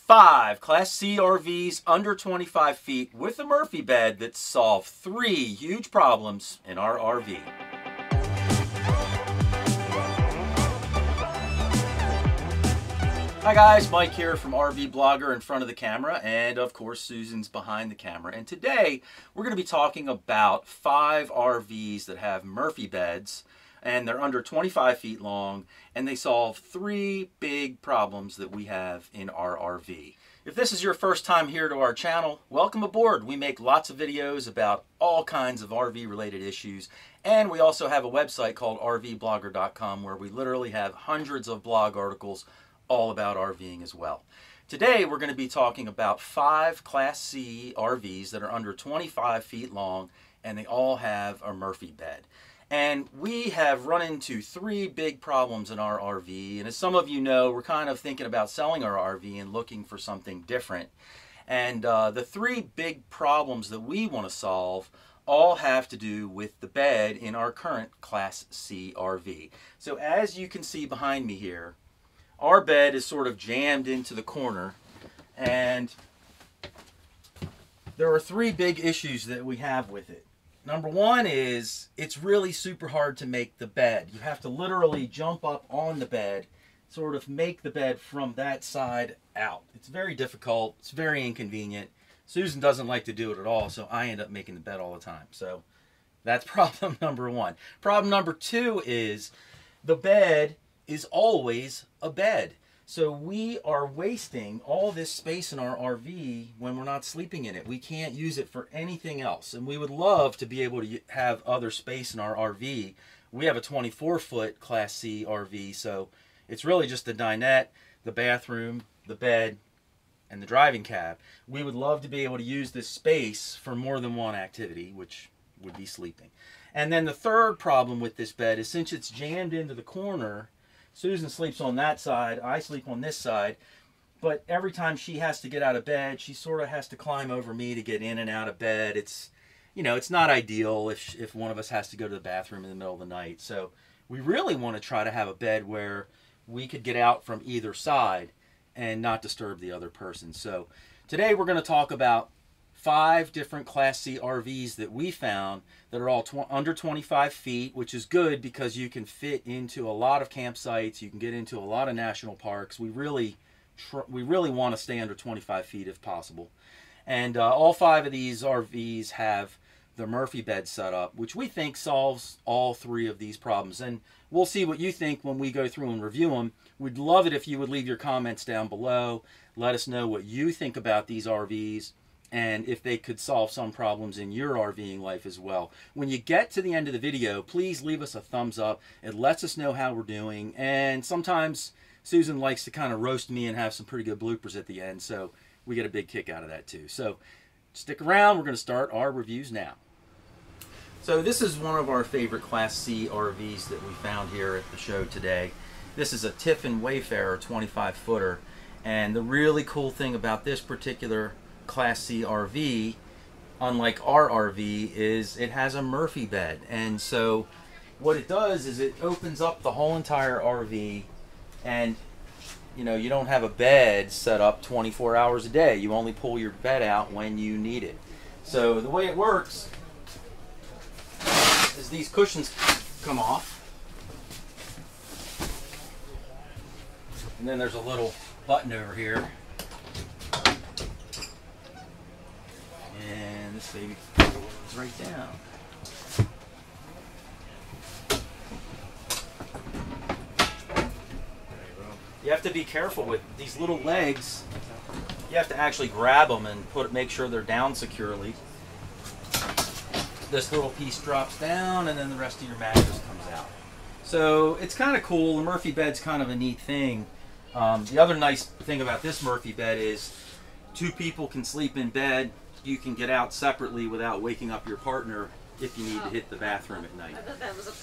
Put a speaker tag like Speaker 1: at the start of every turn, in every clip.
Speaker 1: 5 Class C RVs under 25 feet with a Murphy bed that solve 3 huge problems in our RV. Hi guys, Mike here from RV Blogger in front of the camera, and of course Susan's behind the camera. And today we're going to be talking about 5 RVs that have Murphy beds, and they're under 25 feet long, and they solve 3 big problems that we have in our RV. If this is your first time here to our channel, welcome aboard. We make lots of videos about all kinds of RV related issues, and we also have a website called rvblogger.com where we literally have hundreds of blog articles all about RVing as well. Today we're going to be talking about 5 Class C RVs that are under 25 feet long, and they all have a Murphy bed. And we have run into 3 big problems in our RV, and as some of you know, we're kind of thinking about selling our RV and looking for something different. And the 3 big problems that we want to solve all have to do with the bed in our current Class C RV. So as you can see behind me here, our bed is sort of jammed into the corner, and there are 3 big issues that we have with it. Number 1 is it's really super hard to make the bed. You have to literally jump up on the bed, sort of make the bed from that side out. It's very difficult. It's very inconvenient. Susan doesn't like to do it at all, so I end up making the bed all the time. So that's problem number 1. Problem number 2 is the bed is always a bed. So we are wasting all this space in our RV when we're not sleeping in it. We can't use it for anything else. And we would love to be able to have other space in our RV. We have a 24-foot Class C RV, so it's really just the dinette, the bathroom, the bed, and the driving cab. We would love to be able to use this space for more than one activity, which would be sleeping. And then the third problem with this bed is since it's jammed into the corner, Susan sleeps on that side, I sleep on this side, but every time she has to get out of bed, she sort of has to climb over me to get in and out of bed. It's, you know, it's not ideal if one of us has to go to the bathroom in the middle of the night. So we really want to try to have a bed where we could get out from either side and not disturb the other person. So today we're going to talk about 5 different Class C RVs that we found that are all under 25 feet, which is good because you can fit into a lot of campsites. You can get into a lot of national parks. We really want to stay under 25 feet if possible. And all 5 of these RVs have the Murphy bed set up, which we think solves all 3 of these problems. And we'll see what you think when we go through and review them. We'd love it if you would leave your comments down below. Let us know what you think about these RVs, and if they could solve some problems in your RVing life as well. When you get to the end of the video, please leave us a thumbs up. It lets us know how we're doing, and sometimes Susan likes to kind of roast me and have some pretty good bloopers at the end, so we get a big kick out of that too. So stick around, we're going to start our reviews now. So this is one of our favorite Class C RVs that we found here at the show today. This is a Tiffin Wayfarer 25-footer, and the really cool thing about this particular Class C RV, unlike our RV, is it has a Murphy bed. And so what it does is it opens up the whole entire RV, and you know, you don't have a bed set up 24 hours a day. You only pull your bed out when you need it. So the way it works is these cushions come off, and then there's a little button over here, and this baby goes right down. You have to be careful with these little legs. You have to actually grab them and make sure they're down securely. This little piece drops down, and then the rest of your mattress comes out. So it's kind of cool. The Murphy bed's kind of a neat thing. The other nice thing about this Murphy bed is 2 people can sleep in bed. You can get out separately without waking up your partner if you need to hit the bathroom at night.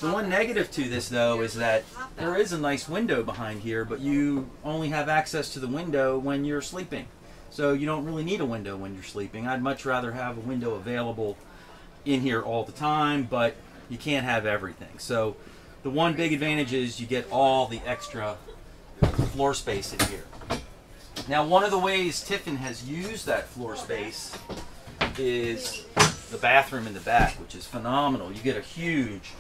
Speaker 1: The one negative to this though is that there is a nice window behind here, but you only have access to the window when you're sleeping. So you don't really need a window when you're sleeping. I'd much rather have a window available in here all the time, but you can't have everything. So the one big advantage is you get all the extra floor space in here. Now, one of the ways Tiffin has used that floor space is the bathroom in the back, which is phenomenal. You get a huge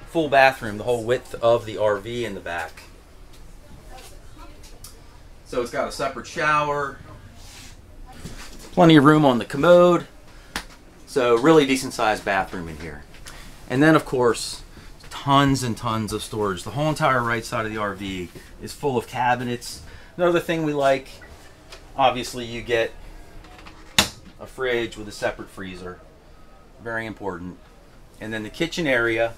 Speaker 1: full bathroom, the whole width of the RV in the back. So it's got a separate shower, plenty of room on the commode. So really decent sized bathroom in here. And then of course, tons and tons of storage. The whole entire right side of the RV is full of cabinets. Another thing we like, obviously you get a fridge with a separate freezer. Very important. And then the kitchen area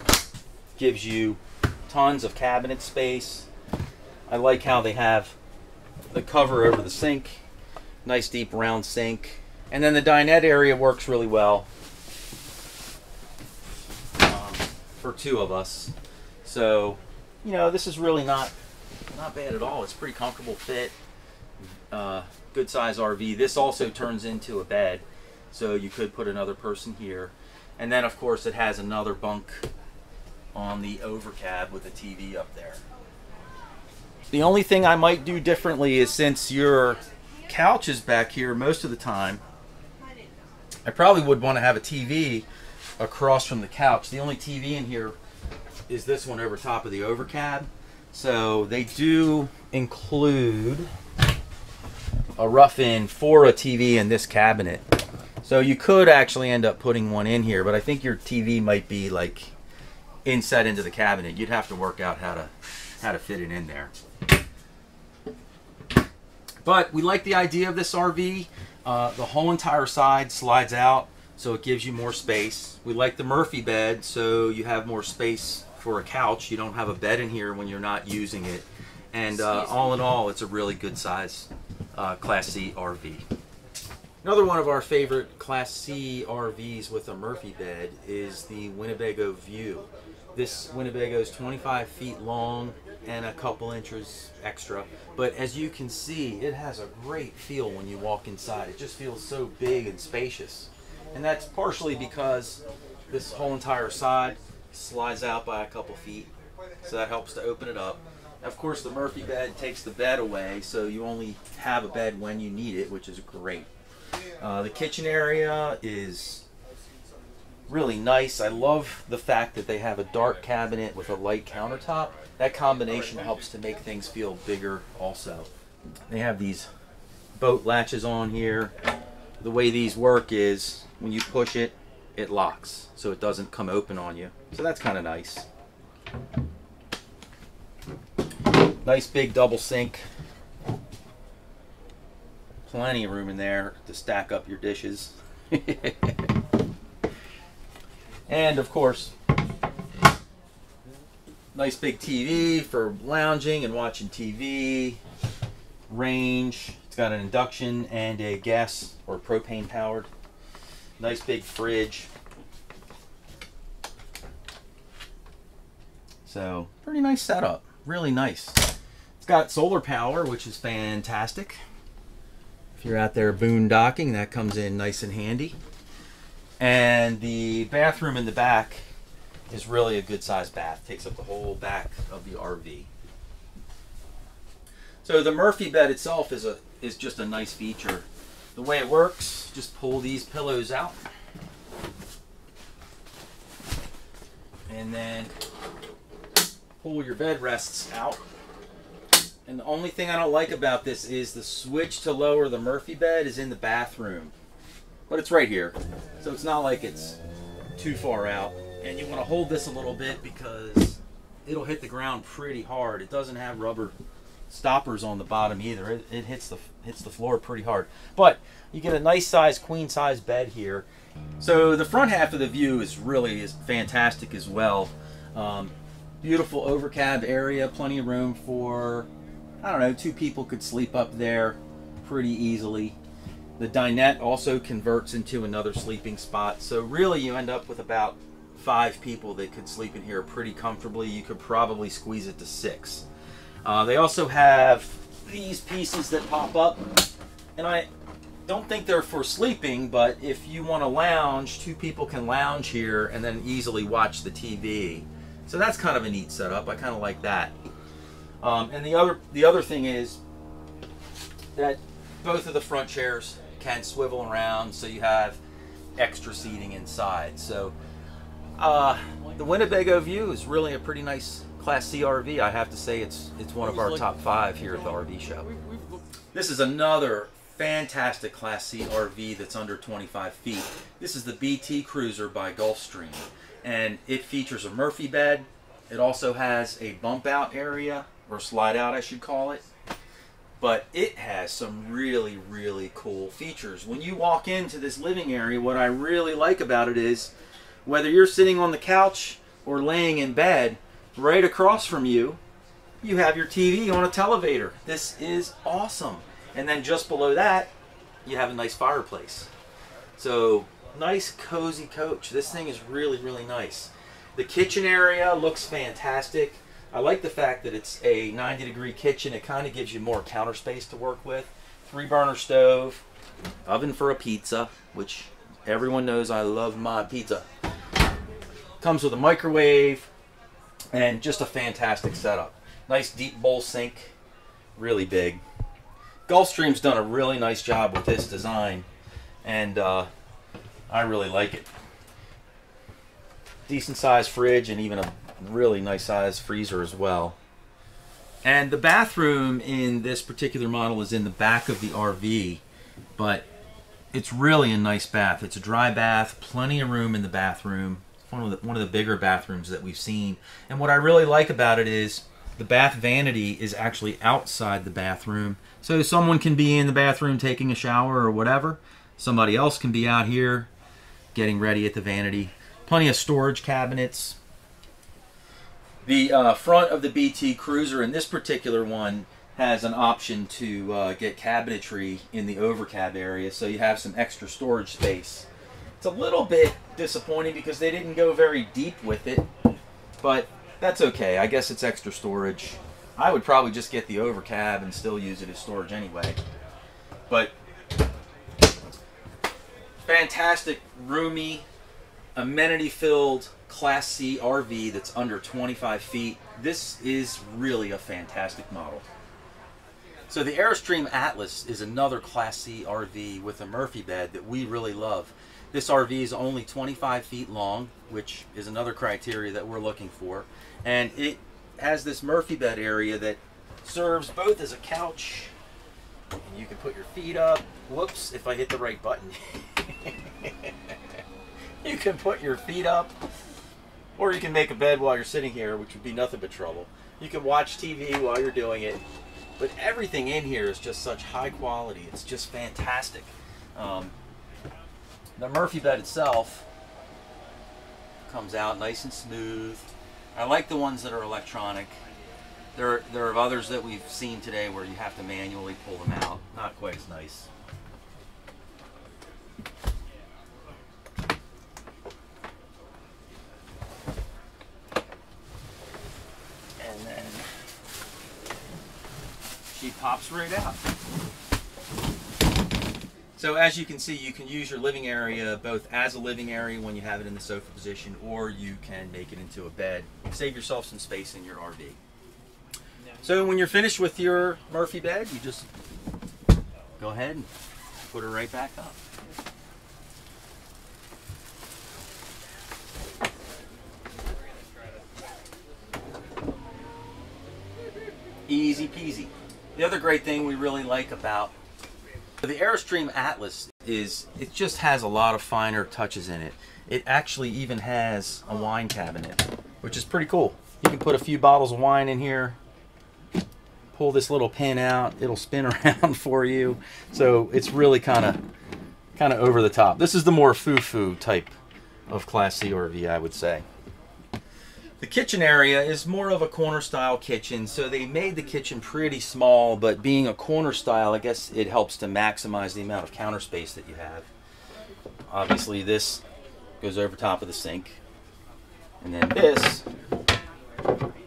Speaker 1: gives you tons of cabinet space. I like how they have the cover over the sink. Nice deep round sink. And then the dinette area works really well for two of us. So, you know, this is really not bad at all. It's pretty comfortable fit. Good size RV. This also turns into a bed, so you could put another person here. And then of course it has another bunk on the overcab with a TV up there. The only thing I might do differently is, since your couch is back here most of the time, I probably would want to have a TV across from the couch. The only TV in here is this one over top of the overcab. So they do include a rough-in for a TV in this cabinet. So you could actually end up putting one in here, but I think your TV might be like inset into the cabinet. You'd have to work out how to fit it in there. But we like the idea of this RV. The whole entire side slides out, so it gives you more space. We like the Murphy bed, so you have more space for a couch. You don't have a bed in here when you're not using it. And all in all, it's a really good size Class C RV. Another one of our favorite Class C RVs with a Murphy bed is the Winnebago View. This Winnebago is 25 feet long and a couple inches extra, but as you can see, it has a great feel when you walk inside. It just feels so big and spacious, and that's partially because this whole entire side slides out by a couple feet, so that helps to open it up. Of course, the Murphy bed takes the bed away, so you only have a bed when you need it, which is great. The kitchen area is really nice. I love the fact that they have a dark cabinet with a light countertop. That combination helps to make things feel bigger also. They have these boat latches on here. The way these work is when you push it, it locks, so it doesn't come open on you. So that's kind of nice. Nice big double sink. Plenty of room in there to stack up your dishes. And of course, nice big TV for lounging and watching TV. Range. It's got an induction and a gas or propane powered. Nice big fridge. So, pretty nice setup. Really nice. It's got solar power, which is fantastic. If you're out there boondocking, that comes in nice and handy. And the bathroom in the back is really a good sized bath. Takes up the whole back of the RV. So the Murphy bed itself is just a nice feature. The way it works, just pull these pillows out. And then pull your bed rests out. And the only thing I don't like about this is the switch to lower the Murphy bed is in the bathroom. But it's right here. So it's not like it's too far out. And you want to hold this a little bit because it'll hit the ground pretty hard. It doesn't have rubber stoppers on the bottom either. It hits the floor pretty hard. But you get a nice size queen size bed here. So the front half of the View is fantastic as well. Beautiful overcab area, plenty of room for, I don't know, 2 people could sleep up there pretty easily. The dinette also converts into another sleeping spot. So really you end up with about 5 people that could sleep in here pretty comfortably. You could probably squeeze it to 6. They also have these pieces that pop up, and I don't think they're for sleeping, but if you want to lounge, 2 people can lounge here and then easily watch the TV. So that's kind of a neat setup. I kind of like that. And the other thing is that both of the front chairs can swivel around, so you have extra seating inside. So the Winnebago View is really a pretty nice Class C RV. I have to say it's one of our top 5 here at the RV show. This is another fantastic Class C RV that's under 25 feet. This is the BT Cruiser by Gulfstream, and it features a Murphy bed. It also has a bump out area, or slide out I should call it, but it has some really, really cool features. When you walk into this living area, what I really like about it is whether you're sitting on the couch or laying in bed, right across from you, you have your TV on a televator. This is awesome. And then just below that, you have a nice fireplace. So, nice cozy coach. This thing is really, really nice. The kitchen area looks fantastic. I like the fact that it's a 90-degree kitchen. It kind of gives you more counter space to work with. 3-burner stove, oven for a pizza, which everyone knows I love my pizza. Comes with a microwave and just a fantastic setup. Nice deep bowl sink, really big. Gulfstream's done a really nice job with this design, and I really like it. Decent sized fridge and even a really nice sized freezer as well. And the bathroom in this particular model is in the back of the RV, but it's really a nice bath. It's a dry bath, plenty of room in the bathroom. It's one of the bigger bathrooms that we've seen. And what I really like about it is the bath vanity is actually outside the bathroom. So someone can be in the bathroom taking a shower or whatever. Somebody else can be out here getting ready at the vanity. Plenty of storage cabinets. The front of the BT Cruiser in this particular one has an option to get cabinetry in the overcab area, so you have some extra storage space. It's a little bit disappointing because they didn't go very deep with it, but that's okay. I guess it's extra storage. I would probably just get the overcab and still use it as storage anyway. But fantastic, roomy, amenity-filled Class C RV that's under 25 feet. This is really a fantastic model. So the Airstream Atlas is another Class C RV with a Murphy bed that we really love. This RV is only 25 feet long, which is another criteria that we're looking for. And it has this Murphy bed area that serves both as a couch, and you can put your feet up. Whoops, if I hit the right button. You can put your feet up, or you can make a bed while you're sitting here, which would be nothing but trouble. You can watch TV while you're doing it, but everything in here is just such high quality. It's just fantastic. The Murphy bed itself comes out nice and smooth. I like the ones that are electronic. There are others that we've seen today where you have to manually pull them out. Not quite as nice. And then she pops right out. So as you can see, you can use your living area both as a living area when you have it in the sofa position, or you can make it into a bed. Save yourself some space in your RV. So when you're finished with your Murphy bed, you just go ahead and put her right back up. Easy peasy. The other great thing we really like about the Airstream Atlas is it just has a lot of finer touches in it. It actually even has a wine cabinet, which is pretty cool. You can put a few bottles of wine in here, pull this little pin out, it'll spin around for you. So it's really kind of over the top. This is the more foo-foo type of Class C RV, I would say. The kitchen area is more of a corner style kitchen, so they made the kitchen pretty small, but being a corner style, I guess it helps to maximize the amount of counter space that you have. Obviously this goes over top of the sink, and then this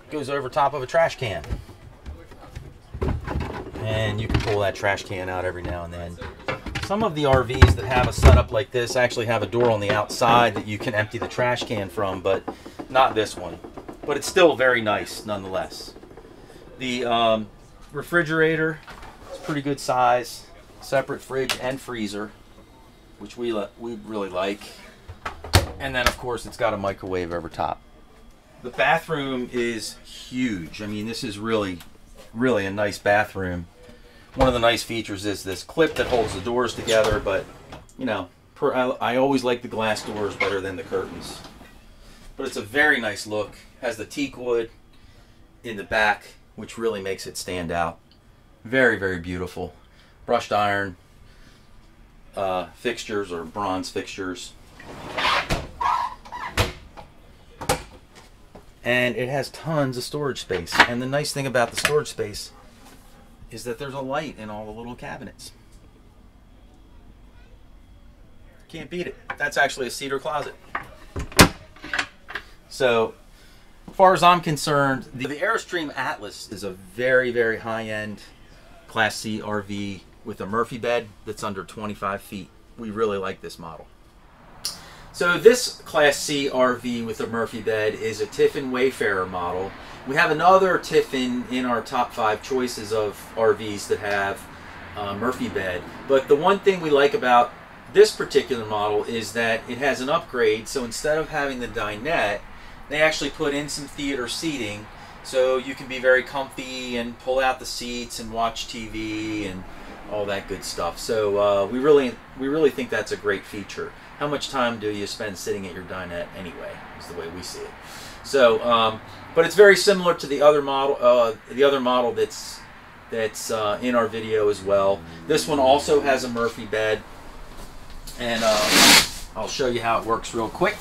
Speaker 1: goes over top of a trash can. And you can pull that trash can out every now and then. Some of the RVs that have a setup like this actually have a door on the outside that you can empty the trash can from, but not this one. But it's still very nice nonetheless. The refrigerator is pretty good size. separate fridge and freezer, which we really like. And then of course it's got a microwave over top. The bathroom is huge. I mean, this is really a nice bathroom. One of the nice features is this clip that holds the doors together, but you know, I always like the glass doors better than the curtains. But it's a very nice look. Has the teak wood in the back, which really makes it stand out. Very, very beautiful. Brushed iron fixtures, or bronze fixtures. And it has tons of storage space. And the nice thing about the storage space is that there's a light in all the little cabinets. Can't beat it. That's actually a cedar closet. So, as far as I'm concerned, the Airstream Atlas is a very, very high-end Class C RV with a Murphy bed that's under 25 feet. We really like this model. So this Class C RV with a Murphy bed is a Tiffin Wayfarer model. We have another Tiffin in our top 5 choices of RVs that have a Murphy bed. But the one thing we like about this particular model is that it has an upgrade. So instead of having the dinette, they actually put in some theater seating, so you can be very comfy and pull out the seats and watch TV and all that good stuff. So we really think that's a great feature. How much time do you spend sitting at your dinette anyway? Is the way we see it. So, but it's very similar to the other model that's in our video as well. This one also has a Murphy bed, and I'll show you how it works real quick.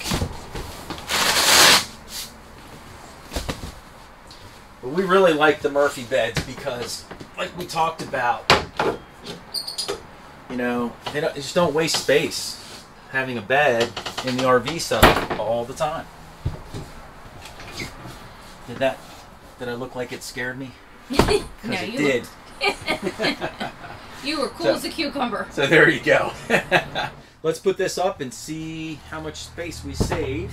Speaker 1: But we really like the Murphy beds because, like we talked about, you know, they just don't waste space having a bed in the RV setup all the time. Did I look like it scared me?
Speaker 2: No,
Speaker 1: it did.
Speaker 2: You were cool as a cucumber.
Speaker 1: So there you go. Let's put this up and see how much space we save.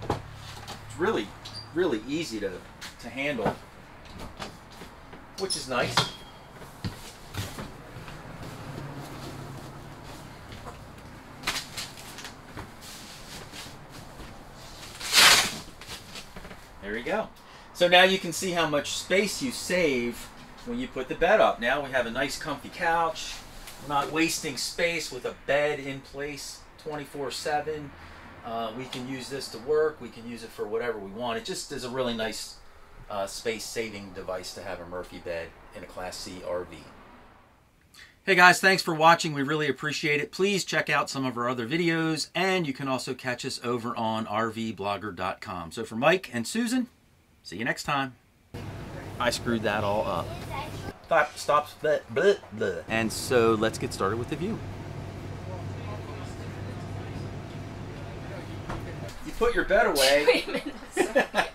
Speaker 1: It's really easy to handle, which is nice. There you go. So now you can see how much space you save when you put the bed up. Now we have a nice comfy couch. We're not wasting space with a bed in place 24/7. We can use this to work. We can use it for whatever we want. It just is a really nice space-saving device to have a Murphy bed in a Class C RV. Hey guys, thanks for watching. We really appreciate it. Please check out some of our other videos, and you can also catch us over on rvblogger.com. So for Mike and Susan, see you next time. I screwed that all up. Stop. Blah, blah, blah. And so let's get started with the view. You put your bed away.
Speaker 2: Wait a minute.